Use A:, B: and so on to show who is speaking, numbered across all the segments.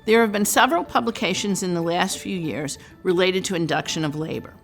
A: There have been several publications in the last few years related to induction of labor.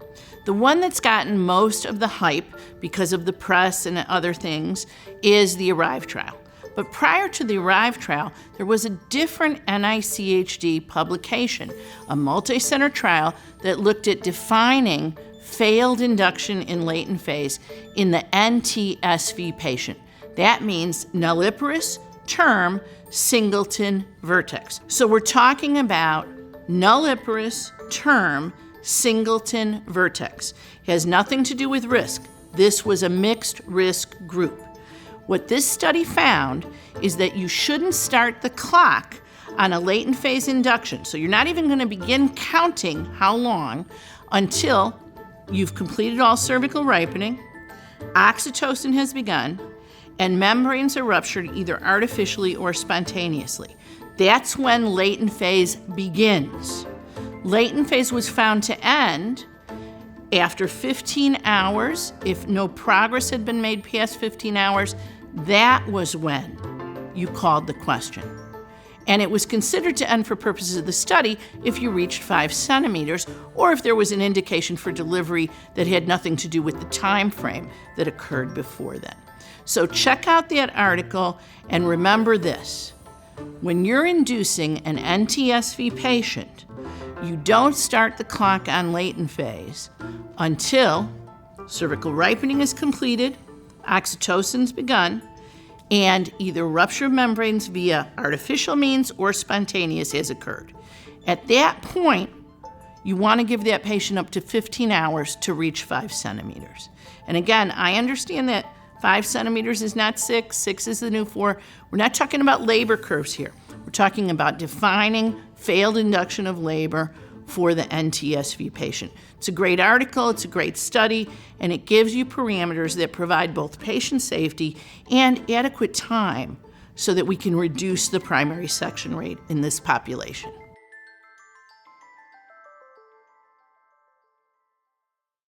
A: The one that's gotten most of the hype because of the press and other things is the ARRIVE trial. But prior to the ARRIVE trial, there was a different NICHD publication, a multi-center trial that looked at defining failed induction in latent phase in the NTSV patient. That means nulliparous, term, singleton, vertex. So we're talking about nulliparous, term, singleton, vertex. It has nothing to do with risk. This was a mixed risk group. What this study found is that you shouldn't start the clock on a latent phase induction. So you're not even going to begin counting how long until you've completed all cervical ripening, oxytocin has begun, and membranes are ruptured either artificially or spontaneously. That's when latent phase begins. Latent phase was found to end after 15 hours. If no progress had been made past 15 hours, that was when you called the question. And it was considered to end for purposes of the study if you reached 5 centimeters or if there was an indication for delivery that had nothing to do with the time frame that occurred before then. So check out that article and remember this. When you're inducing an NTSV patient, you don't start the clock on latent phase until cervical ripening is completed, oxytocin's begun, and either rupture of membranes via artificial means or spontaneous has occurred. At that point, you want to give that patient up to 15 hours to reach 5 centimeters. And again, I understand that 5 centimeters is not 6, 6 is the new 4. We're not talking about labor curves here. We're talking about defining failed induction of labor for the NTSV patient. It's a great article, it's a great study, and it gives you parameters that provide both patient safety and adequate time so that we can reduce the primary section rate in this population.